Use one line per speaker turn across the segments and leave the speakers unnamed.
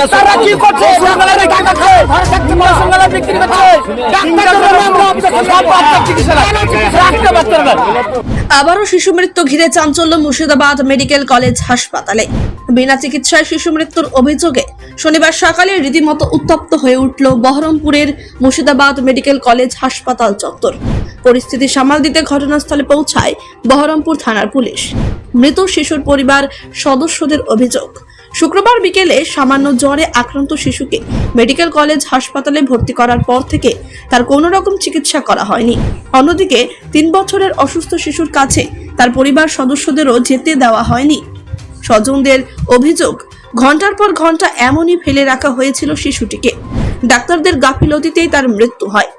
ডাক্তাররা কি করছে? বাংলাদেশে টাকা খায়, বাংলাদেশে বিক্রি করছে। ডাক্তাররা আমরা রাখতে পারতেন না।
আবারও শিশু মৃত্যু ঘিরে চাঞ্চল্য মুর্শিদাবাদ মেডিকেল কলেজ হাসপাতালে। বিনা চিকিৎসায় শিশু মৃত্যুর অভিযোগে শনিবার সকালে রীতিমতো উত্তপ্ত হয়ে উঠল বহরমপুরের মুর্শিদাবাদ মেডিকেল কলেজ হাসপাতাল চত্বর। পরিস্থিতি সামাল দিতে ঘটনাস্থলে পৌঁছায় বহরমপুর থানার পুলিশ। মৃত শিশুর পরিবার সদস্যদের অভিযোগ, শুক্রবার বিকেলে সামান্য জ্বরে আক্রান্ত শিশুকে মেডিকেল কলেজ হাসপাতালে ভর্তি করার পর থেকে তার কোনো রকম চিকিৎসা করা হয়নি। অন্যদিকে 3 বছরের অসুস্থ শিশুর কাছে তার পরিবার সদস্যদেরও যেতে দেওয়া হয়নি। স্বজনদের অভিযোগ, ঘন্টার পর ঘন্টা এমনই ফেলে রাখা হয়েছিল শিশুটিকে। ডাক্তারদের গাফিলতিতেই তার মৃত্যু হয়।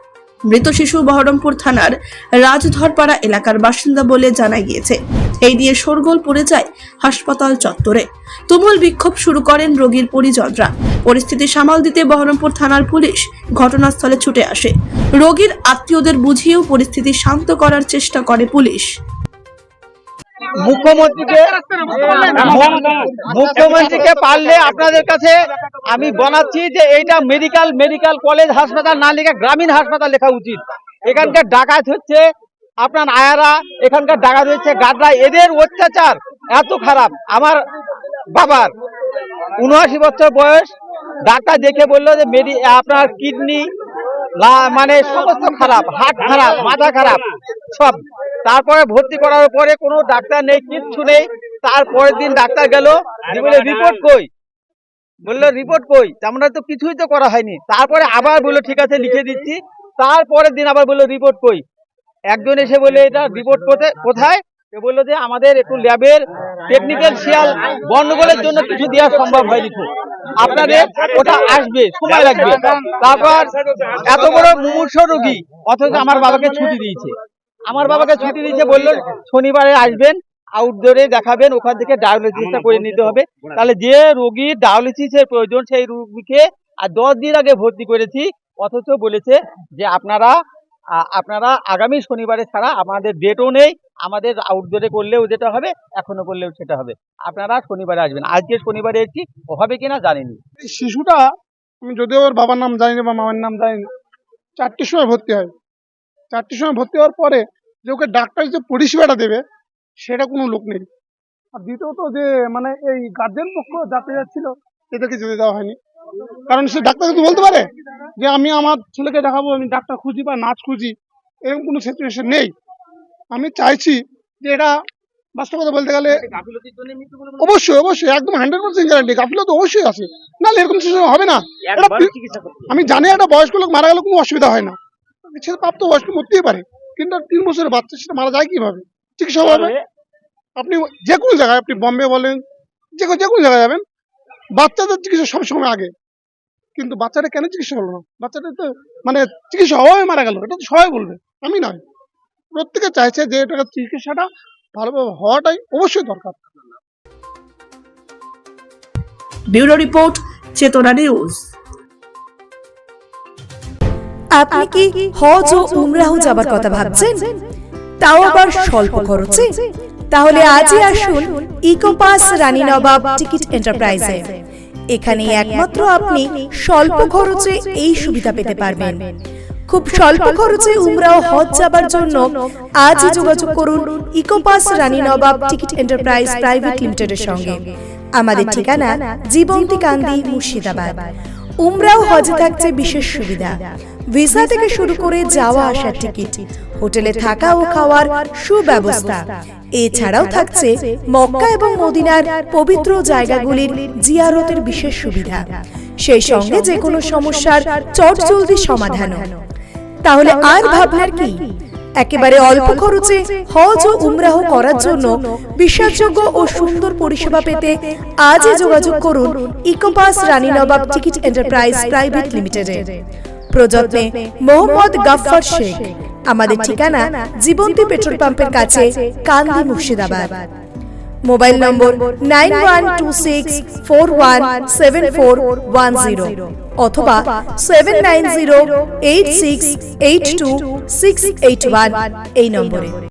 মৃত শিশু বহরমপুর থানার রাজধরপাড়া এলাকার বাসিন্দা বলে জানা গিয়েছে। এই নিয়ে শোরগোল পড়ে যায় হাসপাতাল চত্বরে। তুমুল বিক্ষোভ শুরু করেন রোগীর পরিজনরা। পরিস্থিতি সামাল দিতে বহরমপুর থানার পুলিশ ঘটনাস্থলে ছুটে আসে। রোগীর আত্মীয়দের বুঝিয়েও পরিস্থিতি শান্ত করার চেষ্টা করে পুলিশ।
মুখ্যমন্ত্রীকে পারলে আপনাদের কাছে আমি জানাচ্ছি যে এইটা মেডিকেল কলেজ হাসপাতাল না লিখে গ্রামীণ হাসপাতাল লেখা উচিত। এখানকার ডাকাত হচ্ছে আপনার আয়ারা, এখানকার ডাকাত হচ্ছে গাদরা, এদের অত্যাচার এত খারাপ। আমার বাবার 79 বছর বয়স, ডাক্তার দেখে বললো যে আপনার কিডনি মানে সমস্ত খারাপ, হার্ট খারাপ, মাথা খারাপ সব। তারপরে ভর্তি করার পরে কোনো ডাক্তার নেই, কিচ্ছু নেই। তারপরের দিন ডাক্তার গেল, বলে রিপোর্ট কই, বললো রিপোর্ট কই, আমরা তো কিছুই তো করা হয়নি। তারপরে আবার বললো ঠিক আছে লিখে দিচ্ছি। তারপরের দিন আবার বললো রিপোর্ট কই। একজন এসে বলে এটা রিপোর্ট কোথায়, বললো যে আমাদের একটু ল্যাবের টেকনিক্যাল শিয়াল গন্ডগোলের জন্য কিছু দেওয়া সম্ভব হয়নি, আপনাদের ওটা আসবে, সময় লাগবে। তারপর এত বড় মুমূর্ষ রোগী, অথচ আমার বাবাকে ছুটি দিয়েছে। বললো শনিবারে আসবেন, আউটডোরে দেখাবেন, ওখান থেকে ডায়ালিসিসটা করে নিতে হবে। তাহলে যে রোগীর ডায়ালিসিসের প্রয়োজন সেই রোগীকে আর 10 দিন আগে ভর্তি করেছি, অথচ বলেছে যে আপনারা আগামী শনিবারে ছাড়া আমাদের ডেটও নেই, আমাদের আউটডোরে করলেও যেটা হবে, এখনো করলেও সেটা হবে, আপনারা শনিবারে আসবেন। আজকে শনিবারে এসেছি, হবে কিনা জানিনি।
শিশুটা আমি যদিও ওর বাবার নাম জানি না বা মামার নাম জানি না, 4টের সময় ভর্তি হয়। 4টের সময় ভর্তি হওয়ার পরে যে ওকে ডাক্তার যে পরিষেবাটা দেবে সেটা কোনো লোক নেই। আর দ্বিতীয়ত যে মানে এই গার্জেন পক্ষ যাতে যাচ্ছিল এদেরকে যেতে দেওয়া হয়নি। কারণ সে ডাক্তার কিন্তু বলতে পারে যে আমি আমার ছেলেকে দেখাবো, আমি ডাক্তার খুঁজি বা নাচ খুঁজি, এরকম কোনো সিচুয়েশন নেই। আমি চাইছি যে এটা বাস্তব কথা বলতে গেলে অবশ্যই একদম 100% গ্যারান্টি গাফিলতি অবশ্যই আছে, নাহলে এরকম সিচুয়েশন হবে না। আমি জানি একটা বয়স্ক লোক মারা গেলে কোনো অসুবিধা হয় না, সে প্রাপ্ত বয়স্ক মরতেই পারে, কিন্তু 3 বছরের বাচ্চা সেটা মারা যায় কিভাবে? চিকিৎসা হবে। আপনি যে কোনো জায়গায়, আপনি বম্বে বলেন, যে কোনো জায়গায় যাবেন, বাচ্চাদের চিকিৎসা সবসময় আগে। কিন্তু বাচ্চাটা কেন চিকিৎসা হলো না? বাচ্চাটা তো মানে চিকিৎসা হওয়াই মারা গেল, এটা তো সবাই বলবে, আমি নয়। প্রত্যেকে চাইছে যে এটা চিকিৎসাটা ভালোভাবে হওয়াটাই অবশ্যই দরকার।
ব্যুরো রিপোর্ট, চেতনা নিউজ।
আপনি কি হজ ও উমরাহ যাবার কথা ভাবছেন, তাও আবার স্বল্প খরচে? তাহলে আজই আসুন ইকোপাস রানী নবাব টিকিট এন্টারপ্রাইজে। এখানে একমাত্র আপনি স্বল্প খরচে এই সুবিধা পেতে পারবেন। খুব স্বল্প খরচে উমরাহ হজ যাবার জন্য আজই যোগাযোগ করুন ইকোপাস রানী নবাব টিকিট এন্টারপ্রাইজ প্রাইভেট লিমিটেডের সঙ্গে। আমাদের ঠিকানা জীবন্তীকান্দি, মুর্শিদাবাদ। উমরাহ হজে থাকছে বিশেষ সুবিধা, ভিসা থেকে শুরু করে যাওয়া আসার টিকিট, হোটেলে থাকা ও খাওয়ার সুব্যবস্থা। এছাড়াও থাকছে মক্কা এবং মদিনার পবিত্র জায়গাগুলির জিয়ারতের বিশেষ সুবিধা, সেই সঙ্গে যে কোনো সমস্যার চটজলদি সমাধানও। তাহলে আর ভাবনার কি? একেবারে অল্প খরচে হজ ও উমরাহ করার জন্য বিশ্বাসযোগ্য ও সুন্দর পরিষেবা পেতে আজই যোগাযোগ করুন ইকোপাস রানী নবাব টিকিট এন্টারপ্রাইজ প্রাইভেট লিমিটেডে। প্রযত্নে মোহাম্মদ গাফফার শেখ। আমাদের ঠিকানা জীবন্তী পেট্রোল পাম্পের কাছে, কান্দি, মুর্শিদাবাদ। মোবাইল নম্বর 9126417410 অথবা 7908682681 এই নম্বরে।